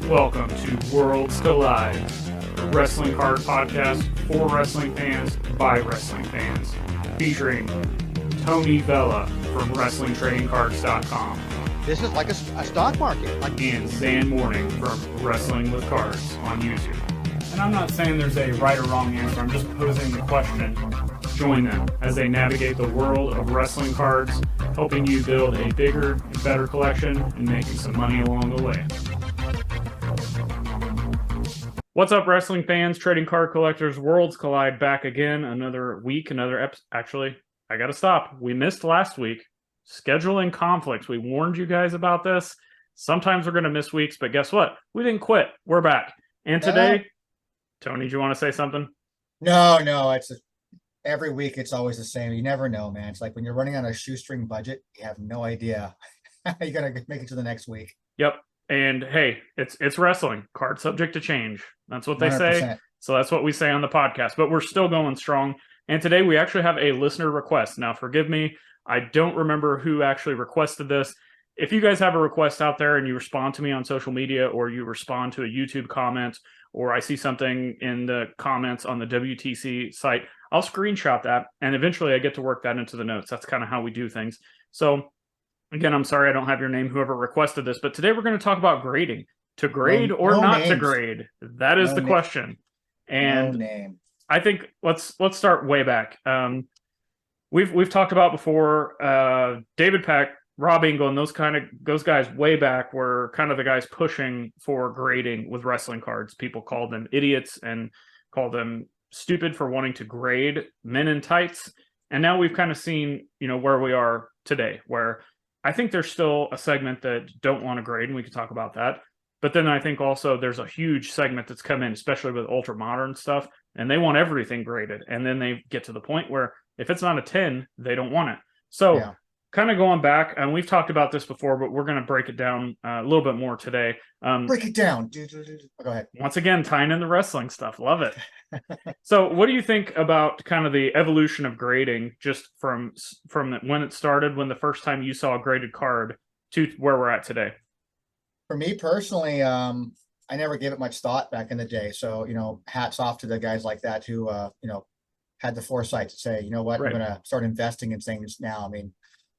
Welcome to Worlds Collide, a wrestling card podcast for wrestling fans by wrestling fans, featuring Tony Vella from WrestlingTradingCards.com. This is like a stock market. And Zhan Morning from Wrestling with Cards on YouTube. And I'm not saying there's a right or wrong answer, I'm just posing the question. Join them as they navigate the world of wrestling cards, helping you build a bigger and better collection and making some money along the way. What's up, wrestling fans, trading card collectors? Worlds Collide back again. Another week, another episode. Actually, I got to stop. We missed last week. Scheduling conflicts. We warned you guys about this. Sometimes we're going to miss weeks, but guess what? We didn't quit. We're back. And today, Tony, do you want to say something? No. Every week it's always the same. You never know, man. It's like when you're running on a shoestring budget, you have no idea how you're going to make it to the next week. Yep. And hey, it's wrestling. Card subject to change. That's what they 100%. say. So that's what we say on the podcast. But we're still going strong. And today we actually have a listener request. Now, forgive me. I don't remember who actually requested this. If you guys have a request out there and you respond to me on social media or you respond to a YouTube comment or I see something in the comments on the WTC site, I'll screenshot that. And eventually I get to work that into the notes. That's kind of how we do things. So again, I'm sorry I don't have your name, whoever requested this, but today we're going to talk about grading. To grade or not names. To grade? That is the question. And I think let's start way back. We've talked about before, David Peck, Rob Engel, and those guys way back were kind of the guys pushing for grading with wrestling cards. People called them idiots and called them stupid for wanting to grade men in tights. And now we've kind of seen, where we are today, where I think there's still a segment that don't want to grade, and we can talk about that. But then I think also there's a huge segment that's come in, especially with ultra modern stuff, and they want everything graded. And then they get to the point where if it's not a 10, they don't want it. So kind of going back, and we've talked about this before, but we're going to break it down a little bit more today. Break it down. Go ahead. Once again, tying in the wrestling stuff. Love it. So what do you think about kind of the evolution of grading just from when it started, when the first time you saw a graded card to where we're at today? For me personally, I never gave it much thought back in the day. So, hats off to the guys like that who, had the foresight to say, you know what, I'm going to start investing in things now. I mean,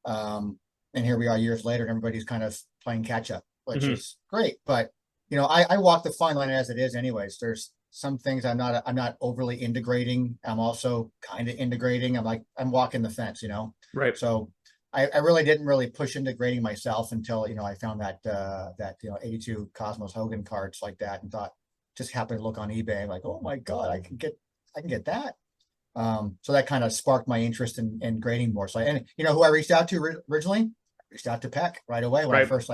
and here we are years later and everybody's kind of playing catch up, which is great. But, I walk the fine line as it is anyways. There's some things I'm not overly integrating. I'm also kind of integrating. I'm walking the fence, Right. So I really didn't push into grading myself until, I found that 82 Cosmos Hogan cards like that and thought, just happened to look on eBay like, oh my God, I can get that. So that kind of sparked my interest in grading more. So, who I reached out to originally? I reached out to Peck right away when I first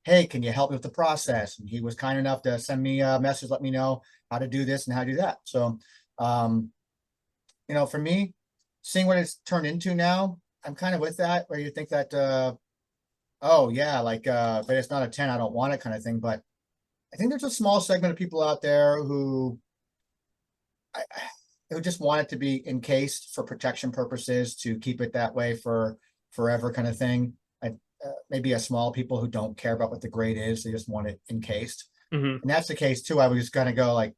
hey, can you help me with the process? And he was kind enough to send me a message, let me know how to do this and how to do that. So, for me, seeing what it's turned into now, I'm kind of with that, where you think that, but it's not a 10, I don't want it kind of thing. But I think there's a small segment of people out there who just want it to be encased for protection purposes, to keep it that way for forever kind of thing. Maybe a small people who don't care about what the grade is, they just want it encased. And that's the case too. I was just going to go I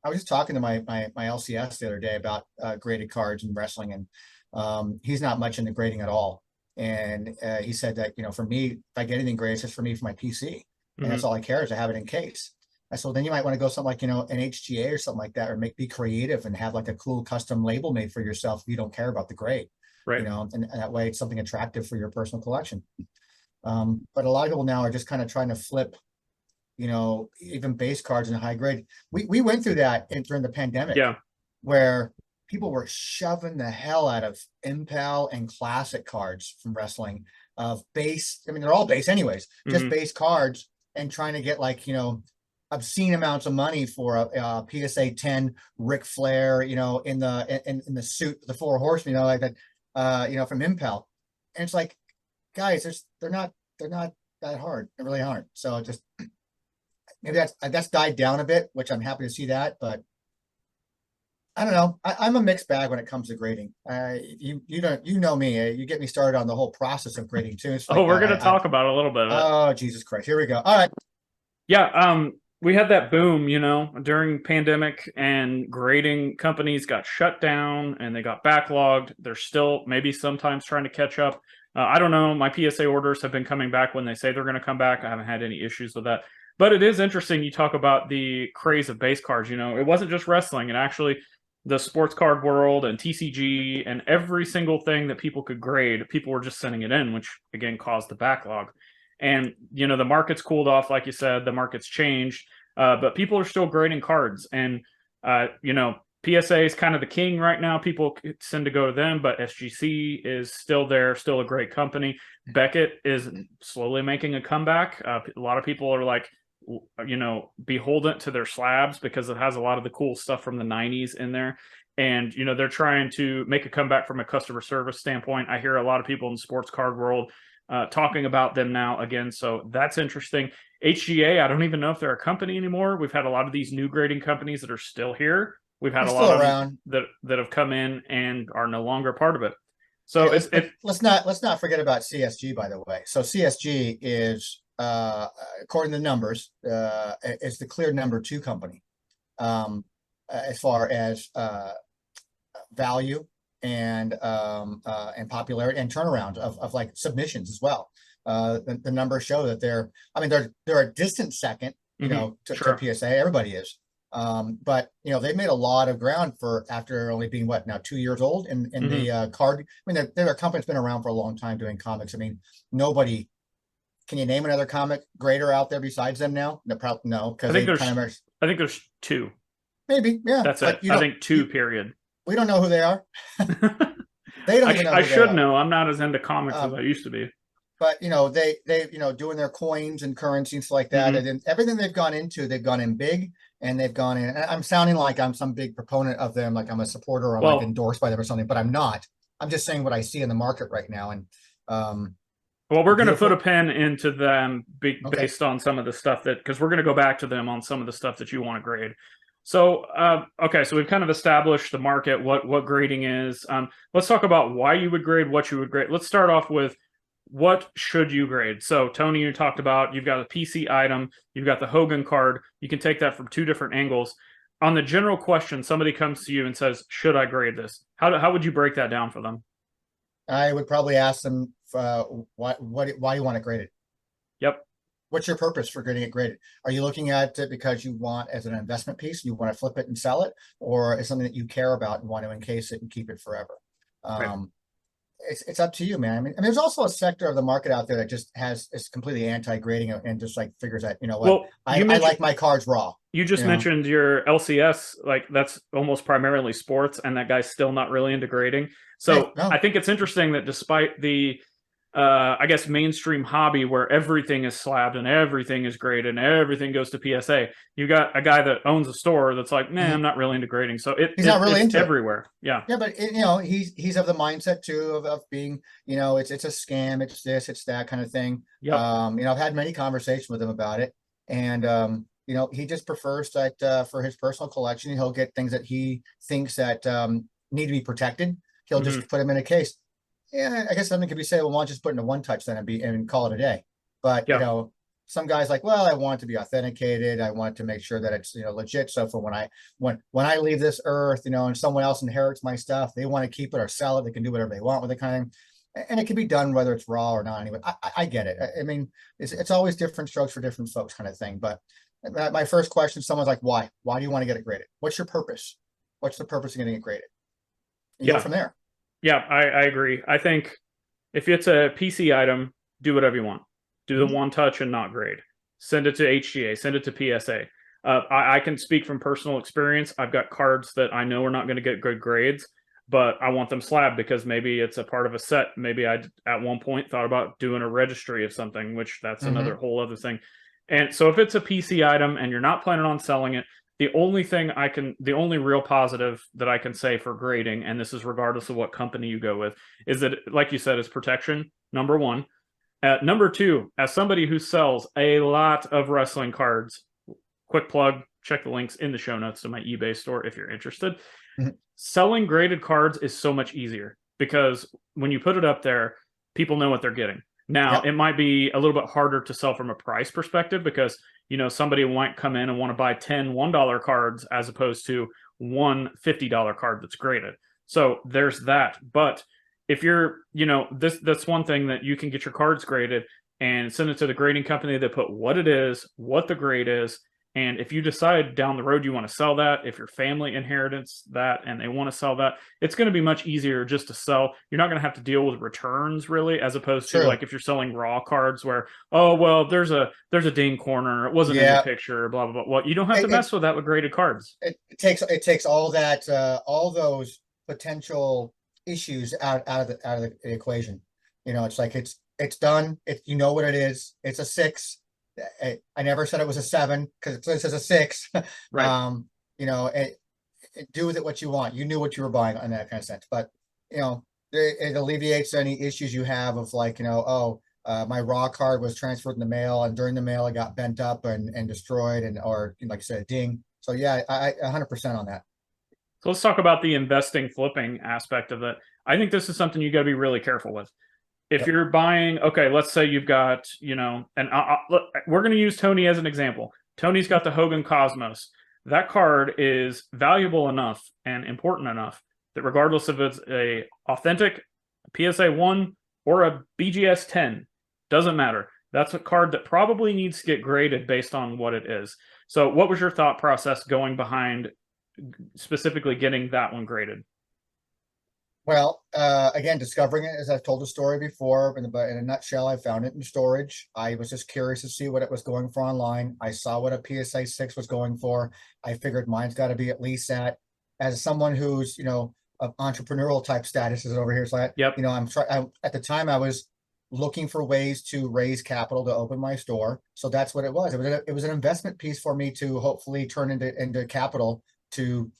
was just talking to my LCS the other day about graded cards and wrestling, and he's not much into grading at all. And he said that, for me, if I get anything graded, it's just for me, for my PC. And that's all I care is to have it in case. I said, well, then you might want to go something like, an HGA or something like that, or be creative and have like a cool custom label made for yourself if you don't care about the grade. Right. And that way it's something attractive for your personal collection. But a lot of people now are just kind of trying to flip, even base cards in a high grade. We went through that during the pandemic, where people were shoving the hell out of Impel and classic cards from wrestling of base. I mean, they're all base anyways, just base cards, and trying to get obscene amounts of money for a PSA 10 Ric Flair, in the suit, the Four Horsemen, like that, from Impel. And it's like, guys, they're not that hard. They really aren't. So just maybe that's died down a bit, which I'm happy to see that. But I don't know. I'm a mixed bag when it comes to grading. You know me. You get me started on the whole process of grading too. It's like, Oh, we're going to talk about a little bit of it. Oh, Jesus Christ. Here we go. All right. Yeah, we had that boom, during pandemic, and grading companies got shut down and they got backlogged. They're still maybe sometimes trying to catch up. I don't know. My PSA orders have been coming back when they say they're going to come back. I haven't had any issues with that. But it is interesting. You talk about the craze of base cards. It wasn't just wrestling. And actually, the sports card world and TCG and every single thing that people could grade, people were just sending it in, which again caused the backlog. And the market's cooled off, like you said, the market's changed, but people are still grading cards. And PSA is kind of the king right now. People tend to go to them, but SGC is still there, still a great company. Beckett is slowly making a comeback. A lot of people are like, beholden to their slabs because it has a lot of the cool stuff from the 90s in there. And, they're trying to make a comeback from a customer service standpoint. I hear a lot of people in the sports card world talking about them now again. So that's interesting. HGA, I don't even know if they're a company anymore. We've had a lot of these new grading companies that are still here. We've had a lot of them that have come in and are no longer part of it. So let's not forget about CSG, by the way. So CSG is, according to the numbers, is the clear number 2 company as far as value and popularity and turnaround of like submissions as well. The numbers show that they're a distant second, to PSA. Everybody is. But they've made a lot of ground after only being now 2 years old in the card. They're a company that's been around for a long time doing comics. Nobody. Can you name another comic grader out there besides them now? No, because I think there's 2. Maybe, yeah. That's it. I think 2. Period. We don't know who they are. They don't even know. I should know. I'm not as into comics as I used to be. But they doing their coins and currency and stuff like that, and then everything they've gone in big, and they've gone in. I'm sounding like I'm some big proponent of them, like I'm a supporter or like endorsed by them or something, but I'm not. I'm just saying what I see in the market right now, and well, we're going to put a pin into them based on some of the stuff because we're going to go back to them on some of the stuff that you want to grade. So, so we've kind of established the market, what grading is. Let's talk about why you would grade, what you would grade. Let's start off with what should you grade? So, Tony, you talked about you've got a PC item, you've got the Hogan card. You can take that from 2 different angles. On the general question, somebody comes to you and says, should I grade this? How would you break that down for them? I would probably ask them why you want to grade it. Yep. What's your purpose for getting it graded? Are you looking at it because you want as an investment piece, you want to flip it and sell it, or is something that you care about and want to encase it and keep it forever? Right. It's up to you, man. There's also a sector of the market out there that just is completely anti-grading and just like figures that, I like my cards raw. You just mentioned your LCS, like that's almost primarily sports, and that guy's still not really into grading. So I think it's interesting that despite the I guess mainstream hobby where everything is slabbed and everything is graded and everything goes to PSA, you got a guy that owns a store that's like, nah, I'm not really into grading. So he's not really into everywhere. Yeah. Yeah, but he's of the mindset too of being, it's a scam, it's this, it's that kind of thing. Yep. I've had many conversations with him about it, and he just prefers that for his personal collection, he'll get things that he thinks that need to be protected. He'll just put them in a case. Yeah, I guess something could be said, well, why don't just put in a 1 touch then and call it a day. But some guys like, well, I want it to be authenticated. I want to make sure that it's legit. So for when I leave this earth, and someone else inherits my stuff, they want to keep it or sell it. They can do whatever they want with it, kind of thing. And it can be done whether it's raw or not. Anyway, I get it. It's always different strokes for different folks, kind of thing. But my first question, someone's like, why? Why do you want to get it graded? What's your purpose? What's the purpose of getting it graded? You go from there. Yeah, I agree. I think if it's a PC item, do whatever you want. Do the 1 touch and not grade. Send it to HGA. Send it to PSA. I can speak from personal experience. I've got cards that I know are not going to get good grades, but I want them slabbed because maybe it's a part of a set. Maybe I, at one point, thought about doing a registry of something, which that's another whole other thing. And so if it's a PC item and you're not planning on selling it, the only real positive that I can say for grading, and this is regardless of what company you go with, is that, like you said, is protection, number 1. Number 2, as somebody who sells a lot of wrestling cards, quick plug, check the links in the show notes to my eBay store if you're interested. Mhm. Selling graded cards is so much easier because when you put it up there, people know what they're getting. Now, Yep. it might be a little bit harder to sell from a price perspective because, somebody might come in and want to buy 10 $1 cards as opposed to one $50 card that's graded. So there's that. But if you're, that's one thing that you can get your cards graded and send it to the grading company. They put what it is, what the grade is, and if you decide down the road you want to sell that, if your family inheritance that and they want to sell that, it's going to be much easier just to sell. You're not going to have to deal with returns really, as opposed to True. like if you're selling raw cards where, oh well, there's a ding corner, it wasn't in the Yeah. picture, blah blah blah. Well, you don't have to It, mess with that with graded cards. it takes all that all those potential issues out of the equation. It's like it's done. You know what it is. It's a 6. I never said it was a 7 because it says a 6. Right. Do with it what you want. You knew what you were buying in that kind of sense. But it alleviates any issues you have of like, my raw card was transferred in the mail, and during the mail it got bent up and destroyed, or like I said, ding. So yeah, I 100% on that. So let's talk about the investing flipping aspect of it. I think this is something you got to be really careful with. If Yep. you're buying, okay, let's say you've got, and look, we're going to use Tony as an example. Tony's got the Hogan Cosmos. That card is valuable enough and important enough that regardless if it's a authentic PSA 1 or a BGS 10, doesn't matter. That's a card that probably needs to get graded based on what it is. So what was your thought process going behind specifically getting that one graded? Well, again, discovering it, as I've told the story before, in a nutshell, I found it in storage. I was just curious to see what it was going for online. I saw what a PSA 6 was going for. I figured mine's got to be at least that. As someone who's, of entrepreneurial type status is over here, so Yep. at the time I was looking for ways to raise capital to open my store. So that's what it was. It was an investment piece for me to hopefully turn into capital to,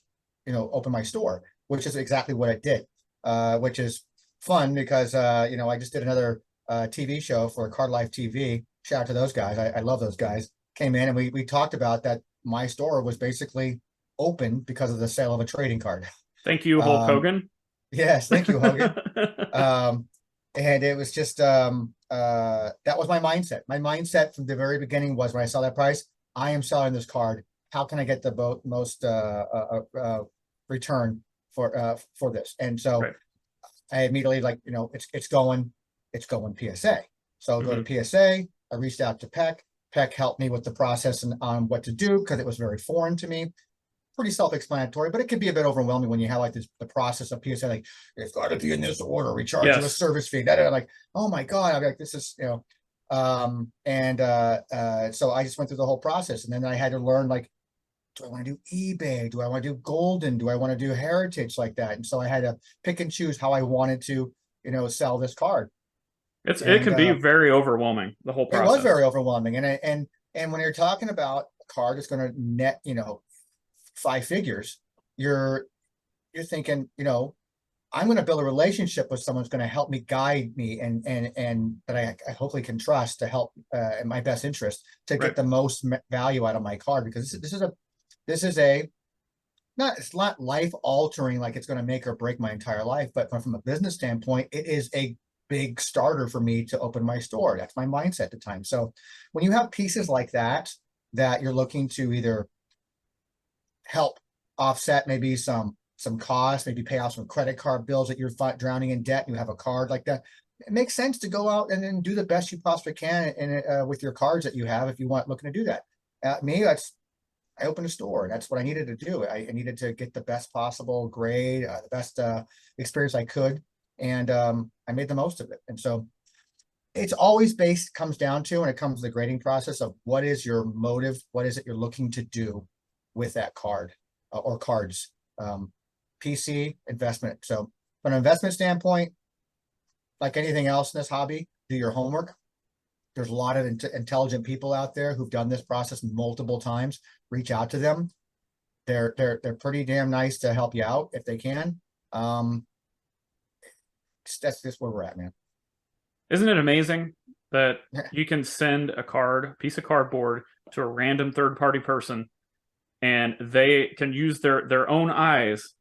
open my store, which is exactly what it did. Which is fun because I just did another TV show for Card Life TV. Shout out to those guys. I love those guys. Came in and we talked about that. My store was basically open because of the sale of a trading card. Thank you, Hulk Hogan. Yes, thank you, Hogan. And it was just that was my mindset. My mindset from the very beginning was when I saw that price, I am selling this card. How can I get the most return for this? And so right. I immediately it's going PSA. So go to PSA. I reached out to Peck. Peck helped me with the process and on what to do because it was very foreign to me. Pretty self-explanatory, but it can be a bit overwhelming when you have like the process of PSA, like it's got to be in this order. We charge you a service fee. That like, oh my god, I'm like, this is so I just went through the whole process, and then I had to learn like, do I want to do eBay? Do I want to do Golden? Do I want to do Heritage like that? And so I had to pick and choose how I wanted to, sell this card. It can be very overwhelming, the whole process. It was very overwhelming, and when you're talking about a card that's going to net, 5 figures, you're thinking, I'm going to build a relationship with someone who's going to help me, guide me, and that I hopefully can trust to help in my best interest to get the most value out of my card, because this is it's not life altering, like it's going to make or break my entire life, but from a business standpoint, it is a big starter for me to open my store. That's my mindset at the time. So when you have pieces like that you're looking to either help offset maybe some costs, maybe pay off some credit card bills that you're drowning in debt, you have a card like that, it makes sense to go out and then do the best you possibly can with your cards that you have if you want looking to do that. I opened a store. That's what I needed to do. I needed to get the best possible grade, the best experience I could, and I made the most of it. And so it's always comes down to, when it comes to the grading process, of what is your motive, what is it you're looking to do with that card or cards. PC investment. So from an investment standpoint, like anything else in this hobby, do your homework. There's a lot of intelligent people out there who've done this process multiple times. Reach out to them. They're pretty damn nice to help you out if they can. That's just where we're at, man. Isn't it amazing that you can send a piece of cardboard to a random third-party person, and they can use their own eyes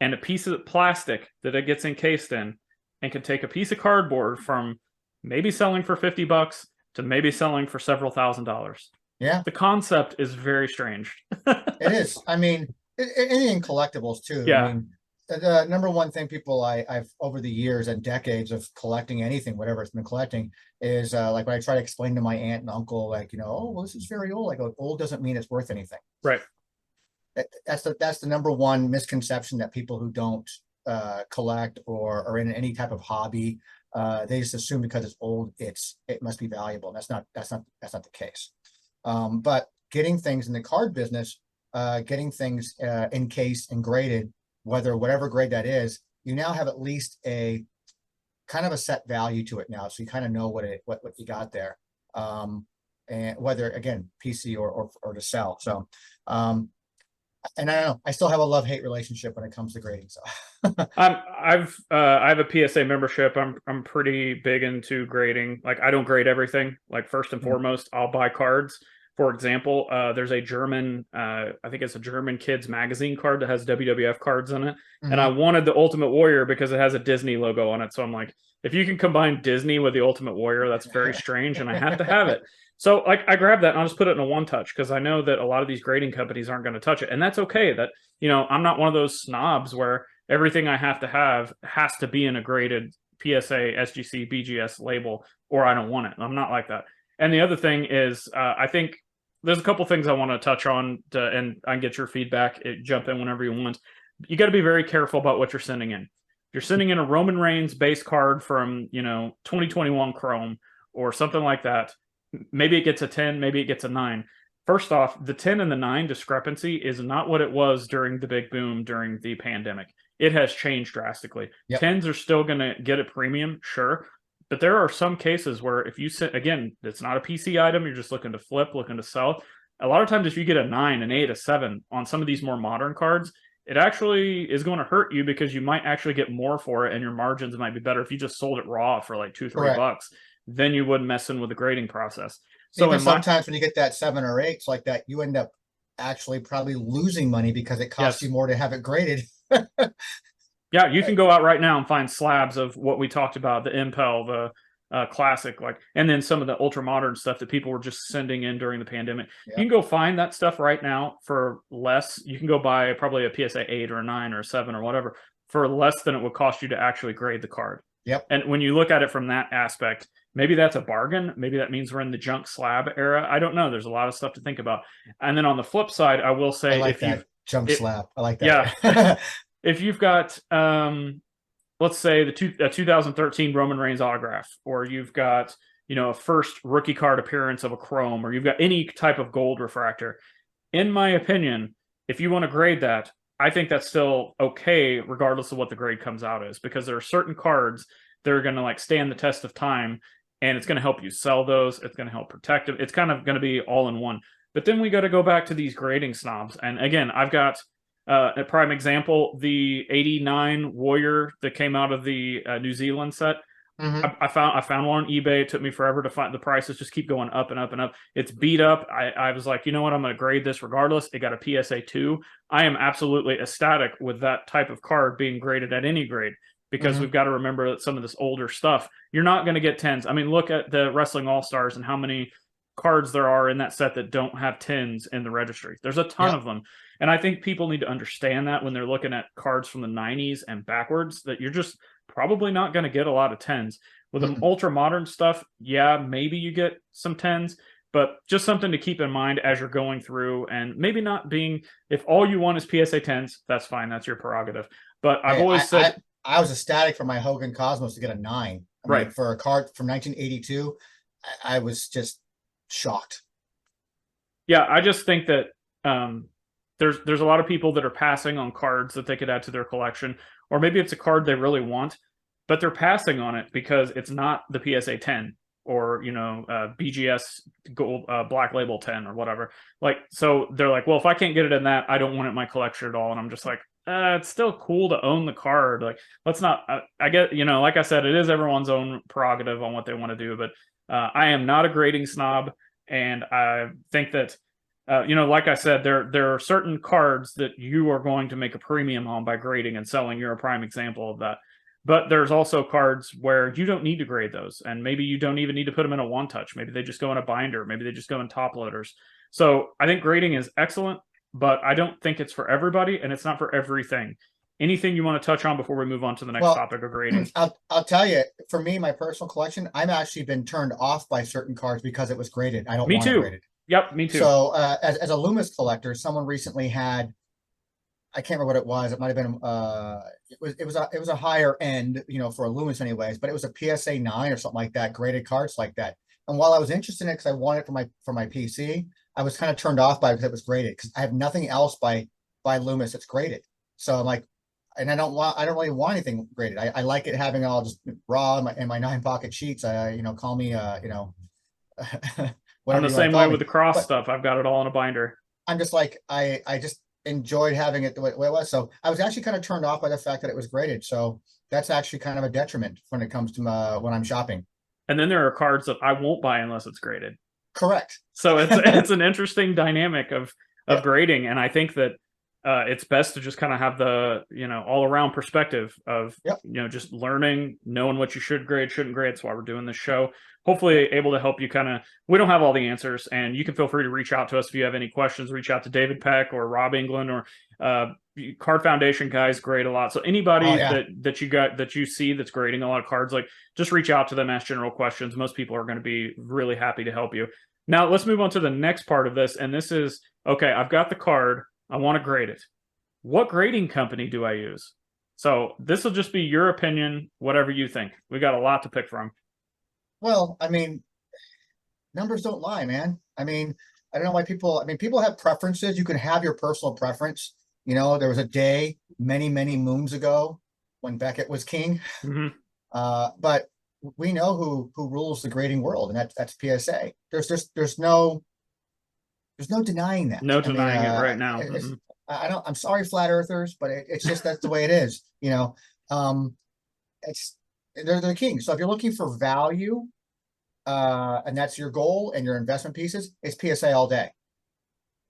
and a piece of plastic that it gets encased in, and can take a piece of cardboard from maybe selling for $50 to maybe selling for several $1,000s. Yeah. The concept is very strange. It is. I mean, in collectibles too. Yeah. I mean, the number one thing people I've over the years and decades of collecting anything, whatever it's been collecting, is like when I try to explain to my aunt and uncle, like, oh, well, this is very old. I go, old doesn't mean it's worth anything. Right. That's the number one misconception that people who don't collect or are in any type of hobby, they just assume because it's old, it must be valuable. And that's not the case. But getting things in the card business, getting things encased and graded, whatever grade that is, you now have at least a kind of a set value to it now, so you kind of know what you got there, and whether, again, PC or to sell. So and I don't know, I still have a love-hate relationship when it comes to grading. So I have a PSA membership. I'm pretty big into grading. Like, I don't grade everything. Like, first and foremost, I'll buy cards. For example, there's a German, I think it's a German kids magazine card that has WWF cards in it. And I wanted the Ultimate Warrior because it has a Disney logo on it. So I'm like, if you can combine Disney with the Ultimate Warrior, that's very strange, and I have to have it. So like, I grabbed that and I'll just put it in a one touch, because I know that a lot of these grading companies aren't going to touch it. And that's okay. That, I'm not one of those snobs where everything I have to have has to be in a graded PSA, SGC, BGS label, or I don't want it. I'm not like that. And the other thing is, I think there's a couple things I want to touch on, and I can get your feedback. Jump in whenever you want. You got to be very careful about what you're sending in. If you're sending in a Roman Reigns base card from 2021 Chrome or something like that, maybe it gets a 10, maybe it gets a 9. First off, the 10 and the 9 discrepancy is not what it was during the big boom during the pandemic. It has changed drastically. Yep. 10s are still going to get a premium, sure. But there are some cases where if you send, again, it's not a PC item, you're just looking to flip, looking to sell. A lot of times if you get a 9, an 8, a 7 on some of these more modern cards, it actually is going to hurt you, because you might actually get more for it, and your margins might be better if you just sold it raw for like $2-3. Then you wouldn't mess in with the grading process. So even sometimes when you get that 7 or 8s like that, you end up actually probably losing money because it costs you more to have it graded. Yeah, you can go out right now and find slabs of what we talked about, the Impel, the Classic, and then some of the ultra modern stuff that people were just sending in during the pandemic. Yep. You can go find that stuff right now for less. You can go buy probably a PSA 8 or a 9 or a 7 or whatever for less than it would cost you to actually grade the card. Yep. And when you look at it from that aspect, maybe that's a bargain. Maybe that means we're in the junk slab era. I don't know. There's a lot of stuff to think about. And then on the flip side, I will say, junk slab. I like that. Yeah. If you've got, let's say, the 2013 Roman Reigns autograph, or you've got, a first rookie card appearance of a Chrome, or you've got any type of gold refractor, in my opinion, if you want to grade that, I think that's still okay, regardless of what the grade comes out as, because there are certain cards that are going to stand the test of time, and it's going to help you sell those. It's going to help protect them. It's kind of going to be all in one. But then we got to go back to these grading snobs. And again, I've got a prime example, the 89 Warrior that came out of the New Zealand set. I found one on eBay. It took me forever to find. The prices just keep going up and up and up. It's beat up. I was like, you know what? I'm going to grade this regardless. It got a PSA 2. I am absolutely ecstatic with that type of card being graded at any grade, because we've got to remember that some of this older stuff, you're not going to get 10s. I mean, look at the Wrestling All-Stars and how many cards there are in that set that don't have 10s in the registry. There's a ton of them. And I think people need to understand that when they're looking at cards from the 90s and backwards, that you're just probably not going to get a lot of 10s. With the ultra modern stuff, yeah, maybe you get some 10s, but just something to keep in mind as you're going through, and maybe not being, if all you want is PSA 10s, that's fine. That's your prerogative. But I've always said, I was ecstatic for my Hogan Cosmos to get a 9. I mean, for a card from 1982, I was just shocked. Yeah, I just think that there's a lot of people that are passing on cards that they could add to their collection, or maybe it's a card they really want, but they're passing on it because it's not the PSA 10 or BGS gold black label 10 or whatever. So they're like, well, if I can't get it in that, I don't want it in my collection at all. And I'm just like, it's still cool to own the card. Like, let's not. I get, like I said, it is everyone's own prerogative on what they want to do, but I am not a grading snob, and I think that like I said, there are certain cards that you are going to make a premium on by grading and selling. You're a prime example of that. But there's also cards where you don't need to grade those, and maybe you don't even need to put them in a one touch. Maybe they just go in a binder. Maybe they just go in top loaders. So I think grading is excellent, but I don't think it's for everybody, and it's not for everything. Anything you want to touch on before we move on to the next topic of grading? I'll tell you, for me, my personal collection, I've actually been turned off by certain cards because it was graded. I don't want it graded. Yep, me too. So as a Loomis collector, someone recently had, I can't remember what it was. It might have been it was a higher end, for a Loomis anyways, but it was a PSA 9 or something like that, graded cards like that. And while I was interested in it because I wanted it for my PC, I was kind of turned off by it because it was graded, because I have nothing else by Loomis that's graded. So I'm like, and I don't really want anything graded. I like it having all just raw in my 9-pocket sheets. Call me I'm the same way with the cross stuff. I've got it all in a binder. I'm just like, I just enjoyed having it the way it was. So I was actually kind of turned off by the fact that it was graded. So that's actually kind of a detriment when it comes to when I'm shopping. And then there are cards that I won't buy unless it's graded. Correct. So it's an interesting dynamic of grading, and I think that it's best to just kind of have the all around perspective of just learning, knowing what you should grade, shouldn't grade. That's why we're doing this show. Hopefully able to help you we don't have all the answers, and you can feel free to reach out to us if you have any questions. Reach out to David Peck or Rob England or Card Foundation guys grade a lot. So anybody that you see that's grading a lot of cards, just reach out to them, ask general questions. Most people are going to be really happy to help you. Now let's move on to the next part of this. And this is, okay, I've got the card. I want to grade it. What grading company do I use? So this will just be your opinion, whatever you think. We got a lot to pick from. Well, numbers don't lie, man. I don't know why people have preferences. You can have your personal preference. There was a day many, many moons ago when Beckett was king. Mm-hmm. But we know who rules the grading world, and that's PSA. There's no denying that. No denying it right now. I'm sorry, flat earthers, but it's just that's the way it is. They're the king. So if you're looking for value, and that's your goal and your investment pieces, it's PSA all day.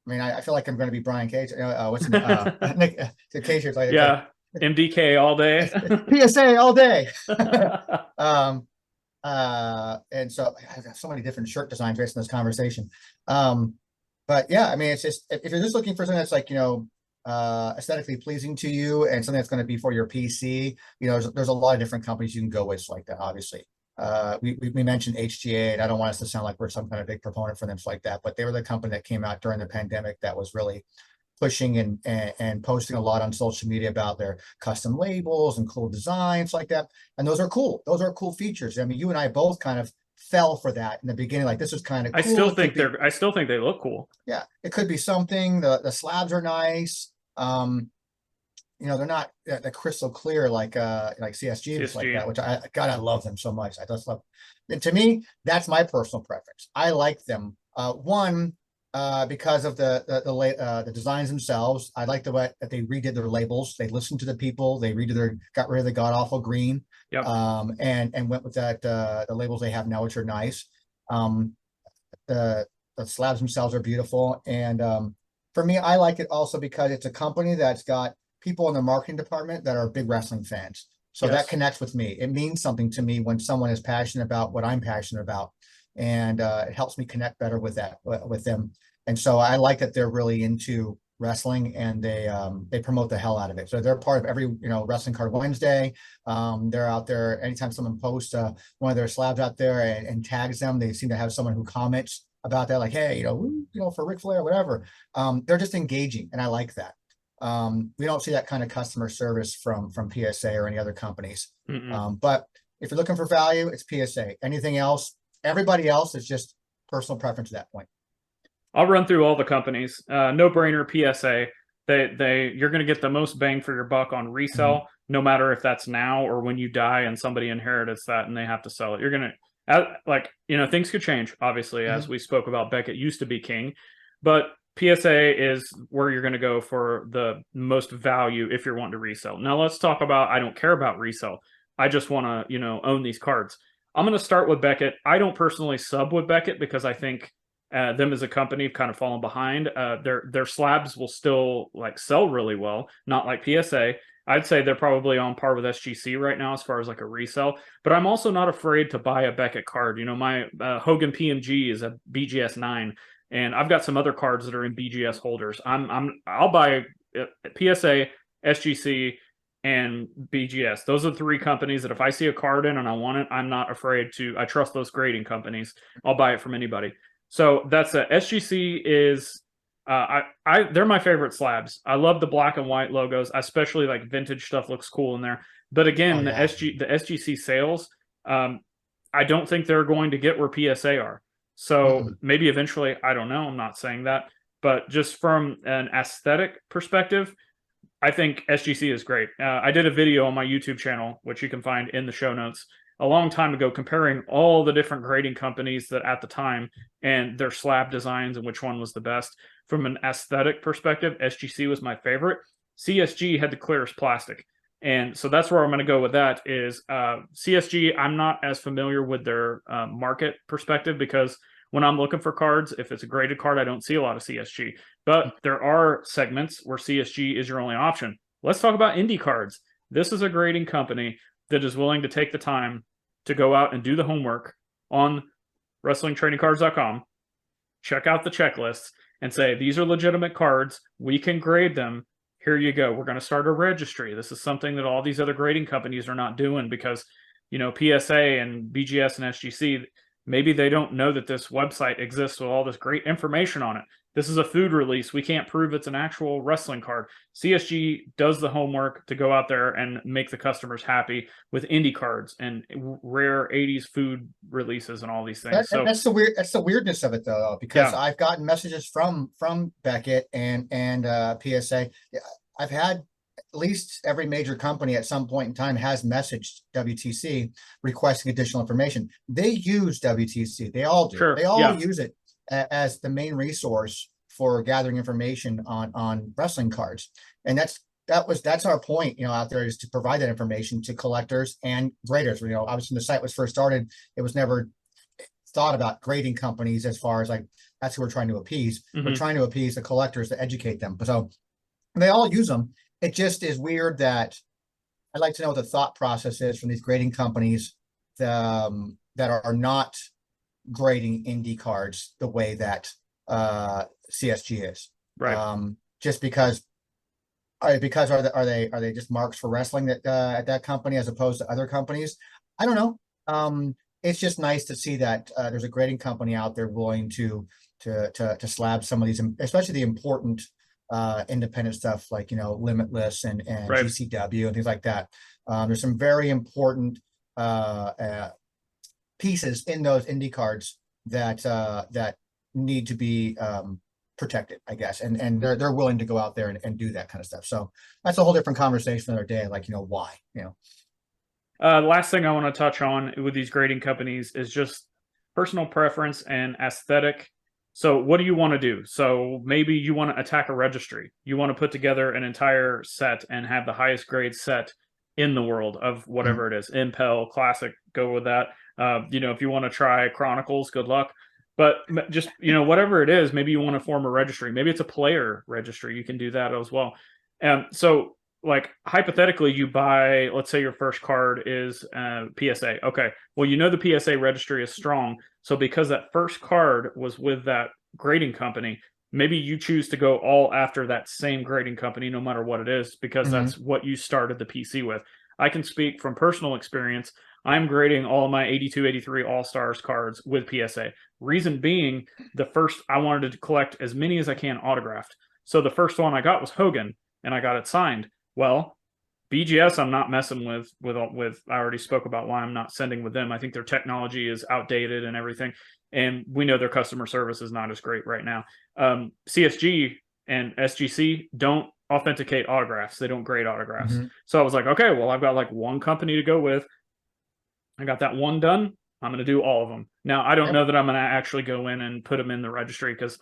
I feel like I'm going to be Brian Cage. What's Nick Cage? Yeah, MDK all day. PSA all day. And so I have so many different shirt designs based on this conversation. But yeah, it's just, if you're just looking for something that's aesthetically pleasing to you and something that's going to be for your PC, there's a lot of different companies you can go with like that, obviously. We mentioned HGA, and I don't want us to sound like we're some kind of big proponent for them like that, but they were the company that came out during the pandemic that was really pushing and posting a lot on social media about their custom labels and cool designs like that. And those are cool. Those are cool features. You and I both kind of fell for that in the beginning. Like, this was kind of cool. I still think they look cool. Yeah, it could be something. The slabs are nice. They're not the crystal clear like CSGs like that, which I love them so much. I just love them. And to me, that's my personal preference. I like them. Because of the designs themselves. I like the way that they redid their labels. They listened to the people. They got rid of the god awful green. Yep. And went with that the labels they have now, which are nice. The slabs themselves are beautiful, and for me, I like it also because it's a company that's got people in the marketing department that are big wrestling fans. So that connects with me. It means something to me when someone is passionate about what I'm passionate about, and it helps me connect better with them. And so I like that they're really into wrestling, and they promote the hell out of it. So they're part of every Wrestling Card Wednesday. They're out there anytime someone posts one of their slabs out there and tags them. They seem to have someone who comments about that, like, hey, for Ric Flair or whatever. They're just engaging, and I like that. We don't see that kind of customer service from PSA or any other companies. But if you're looking for value, it's PSA. Anything else, everybody else is just personal preference at that point. I'll run through all the companies. No brainer, PSA. You're going to get the most bang for your buck on resale, no matter if that's now or when you die and somebody inherits that and they have to sell it. You're going to, things could change, obviously, as we spoke about. Beckett used to be king, but PSA is where you're going to go for the most value if you're wanting to resell. Now let's talk about, I don't care about resale. I just want to, own these cards. I'm going to start with Beckett. I don't personally sub with Beckett because I think them as a company have kind of fallen behind. Their slabs will still like sell really well, not like PSA. I'd say they're probably on par with SGC right now as far as like a resell. But I'm also not afraid to buy a Beckett card. You know, my Hogan PMG is a BGS 9, and I've got some other cards that are in BGS holders. I'll buy PSA, SGC, and BGS. Those are the three companies that if I see a card in and I want it, I'm not afraid to. I trust those grading companies. I'll buy it from anybody. So that's a SGC is they're my favorite slabs. I love the black and white logos, especially like vintage stuff looks cool in there. But again, the SGC sales, I don't think they're going to get where PSA are. So maybe eventually, I don't know. I'm not saying that, but just from an aesthetic perspective, I think SGC is great. I did a video on my YouTube channel, which you can find in the show notes, a long time ago, comparing all the different grading companies that at the time and their slab designs and which one was the best. From an aesthetic perspective, SGC was my favorite. CSG had the clearest plastic. And so that's where I'm going to go with that is CSG, I'm not as familiar with their market perspective because when I'm looking for cards, if it's a graded card, I don't see a lot of CSG. But there are segments where CSG is your only option. Let's talk about indie cards. This is a grading company that is willing to take the time to go out and do the homework on WrestlingTradingCards.com, check out the checklists, and say, these are legitimate cards. We can grade them. Here you go. We're going to start a registry. This is something that all these other grading companies are not doing because, you know, PSA and BGS and SGC, maybe they don't know that this website exists with all this great information on it. This is a food release. We can't prove it's an actual wrestling card. CSG does the homework to go out there and make the customers happy with indie cards and rare 80s food releases and all these things. That's the weirdness of it though, because I've gotten messages from Beckett and PSA. I've had at least every major company at some point in time has messaged WTC requesting additional information. They use WTC. They all do. Sure. They all use it as the main resource for gathering information on wrestling cards. And that's our point, you know, out there is to provide that information to collectors and graders. You know, obviously when the site was first started, it was never thought about grading companies as far as like, that's who we're trying to appease. We're trying to appease the collectors to educate them. So they all use them. It just is weird that I'd like to know what the thought process is from these grading companies that are not grading indie cards the way that CSG is. Right. Just because are they just marks for wrestling that at that company as opposed to other companies? I don't know. It's just nice to see that there's a grading company out there willing to slab some of these, especially the important independent stuff like, you know, Limitless and GCW and things like that. There's some very important pieces in those indie cards that need to be protected, I guess, and they're willing to go out there and do that kind of stuff. So that's a whole different conversation another day. Like, you know, why, you know. Last thing I want to touch on with these grading companies is just personal preference and aesthetic. So what do you want to do? So maybe you want to attack a registry. You want to put together an entire set and have the highest grade set in the world of whatever it is. Impel, Classic, go with that. You know, if you want to try Chronicles, good luck. But just, you know, whatever it is, maybe you want to form a registry. Maybe it's a player registry. You can do that as well. So like hypothetically, you buy, let's say your first card is PSA. Okay, well, you know the PSA registry is strong. So because that first card was with that grading company, maybe you choose to go all after that same grading company, no matter what it is, because that's what you started the PC with. I can speak from personal experience. I'm grading all my 82, 83 All-Stars cards with PSA. Reason being, I wanted to collect as many as I can autographed. So the first one I got was Hogan, and I got it signed. Well, BGS I'm not messing with. I already spoke about why I'm not sending with them. I think their technology is outdated and everything, and we know their customer service is not as great right now. CSG and SGC don't authenticate autographs. They don't grade autographs. So I was like, okay, well, I've got like one company to go with. I got that one done. I'm going to do all of them. Now, I don't know that I'm going to actually go in and put them in the registry because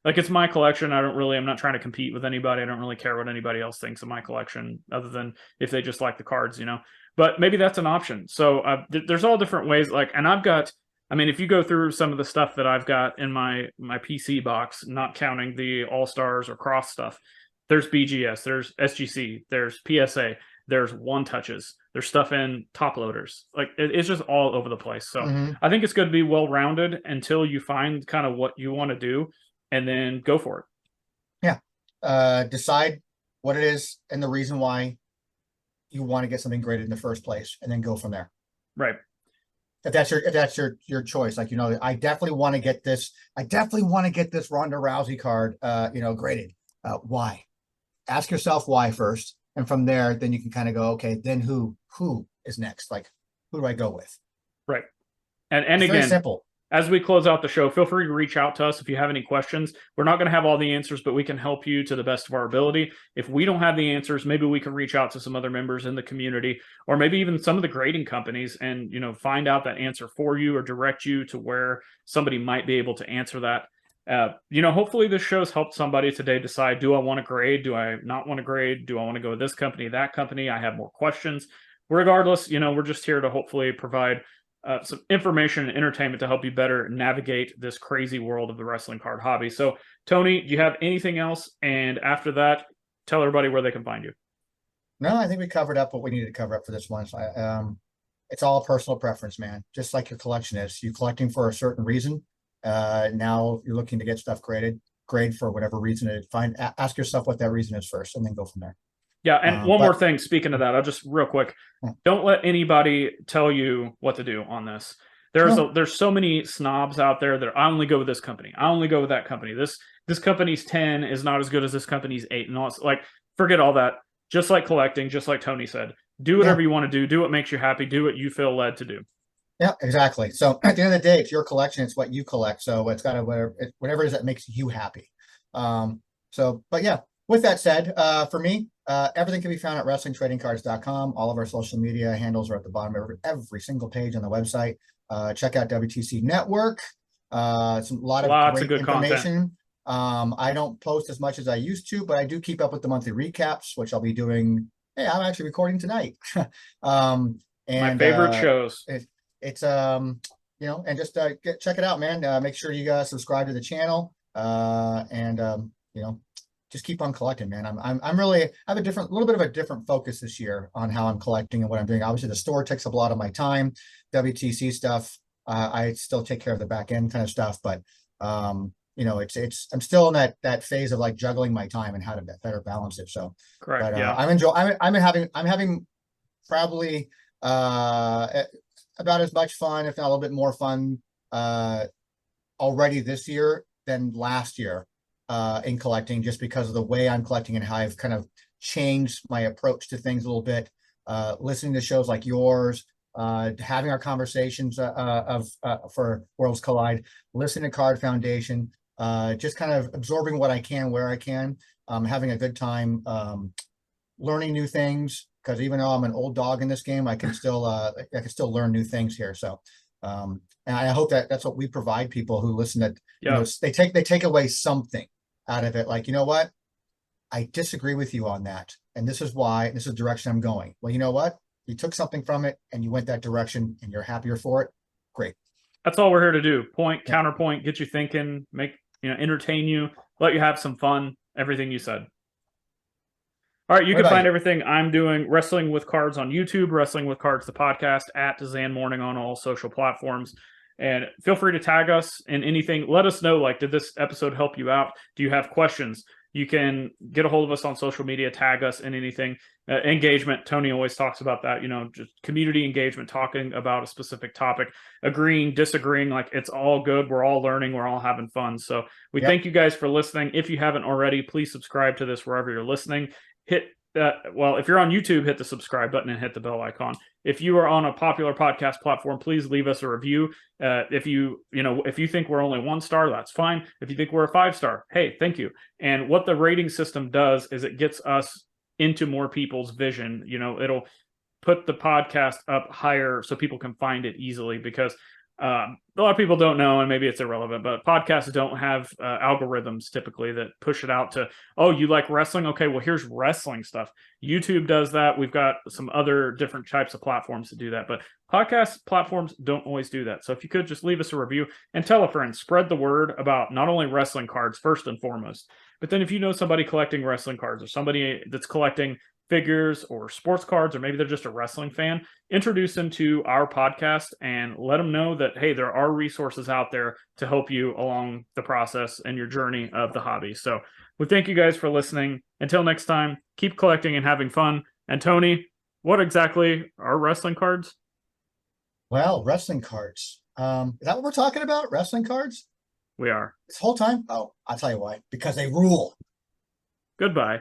like it's my collection. I'm not trying to compete with anybody. I don't really care what anybody else thinks of my collection other than if they just like the cards, you know, but maybe that's an option. So there's all different ways. Like, and I've got I mean, if you go through some of the stuff that I've got in my PC box, not counting the All Stars or Cross stuff, there's BGS, there's SGC, there's PSA, there's one touches, there's stuff in top loaders. Like it's just all over the place. So I think it's good to be well rounded until you find kind of what you want to do, and then go for it. Yeah. Decide what it is and the reason why you want to get something graded in the first place, and then go from there. Right. If that's your choice, like, I definitely want to get this. I definitely want to get this Ronda Rousey card, graded. Why? Ask yourself why first, and from there, then you can kind of go, okay, then who is next? Like, who do I go with? Right. And it's again, very simple. As we close out the show, feel free to reach out to us if you have any questions. We're not going to have all the answers, but we can help you to the best of our ability. If we don't have the answers, maybe we can reach out to some other members in the community, or maybe even some of the grading companies, and find out that answer for you, or direct you to where somebody might be able to answer that. Hopefully this show's helped somebody today decide, do I want to grade? Do I not want to grade? Do I want to go with this company, that company? I have more questions. Regardless, we're just here to hopefully provide some information and entertainment to help you better navigate this crazy world of the wrestling card hobby. So, Tony, do you have anything else? And after that, tell everybody where they can find you. No, I think we covered up what we needed to cover up for this one. So, it's all personal preference, man. Just like your collection is. You're collecting for a certain reason. Now you're looking to get stuff graded. Grade for whatever reason it is. Ask yourself what that reason is first, and then go from there. Yeah, and one more thing, speaking of that, I'll just real quick, don't let anybody tell you what to do on this. There's so many snobs out there that I only go with this company. I only go with that company. This company's 10 is not as good as this company's 8. And all, like, forget all that. Just like collecting, just like Tony said, do whatever you want to do. Do what makes you happy. Do what you feel led to do. Yeah, exactly. So at the end of the day, it's your collection. It's what you collect. So it's got to whatever it is that makes you happy. But yeah, with that said, for me, everything can be found at WrestlingTradingCards.com. All of our social media handles are at the bottom of every single page on the website. Check out WTC Network. It's a lot of great good information. I don't post as much as I used to, but I do keep up with the monthly recaps, which I'll be doing. Hey, I'm actually recording tonight. And my favorite shows. It's and just check it out, man. Make sure you subscribe to the channel, just keep on collecting, man. I'm really, I have a little bit of a different focus this year on how I'm collecting and what I'm doing. Obviously, the store takes up a lot of my time. WTC stuff, I still take care of the back end kind of stuff, but I'm still in that phase of like juggling my time and how to better balance it. So, correct. But, yeah, I'm having probably about as much fun, if not a little bit more fun, already this year than last year. In collecting, just because of the way I'm collecting and how I've kind of changed my approach to things a little bit. Listening to shows like yours, having our conversations for Worlds Collide, listening to Card Foundation, just kind of absorbing what I can where I can, having a good time, learning new things. Because even though I'm an old dog in this game, I can still learn new things here. So. And I hope that's what we provide people who listen. That they take away something out of it. Like, you know what? I disagree with you on that, and this is why. This is the direction I'm going. Well, you know what? You took something from it, and you went that direction, and you're happier for it. Great. That's all we're here to do. Point, counterpoint, get you thinking, entertain you, let you have some fun. Everything you said. All right, you can find everything I'm doing, Wrestling with Cards on YouTube, Wrestling with Cards, the podcast, at Zhan Morning on all social platforms. And feel free to tag us in anything. Let us know, like, did this episode help you out? Do you have questions? You can get a hold of us on social media, tag us in anything. Engagement, Tony always talks about that, just community engagement, talking about a specific topic, agreeing, disagreeing, like it's all good. We're all learning. We're all having fun. So we thank you guys for listening. If you haven't already, please subscribe to this wherever you're listening. Hit if you're on YouTube, hit the subscribe button and hit the bell icon. If you are on a popular podcast platform, please leave us a review. If you think we're only 1 star, that's fine. If you think we're a 5-star, hey, thank you. And what the rating system does is it gets us into more people's vision. It'll put the podcast up higher so people can find it easily, because A lot of people don't know, and maybe it's irrelevant, but podcasts don't have algorithms typically that push it out to, oh, you like wrestling? Okay, well, here's wrestling stuff. YouTube does that. We've got some other different types of platforms to do that, but podcast platforms don't always do that. So if you could just leave us a review and tell a friend, spread the word about not only wrestling cards first and foremost, but then if you know somebody collecting wrestling cards or somebody that's collecting figures or sports cards, or maybe they're just a wrestling fan, introduce them to our podcast and let them know that, hey, there are resources out there to help you along the process and your journey of the hobby. So we thank you guys for listening. Until next time, keep collecting and having fun. And Tony, what exactly are wrestling cards? Well, wrestling cards. Is that what we're talking about? Wrestling cards? We are. This whole time? Oh, I'll tell you why. Because they rule. Goodbye.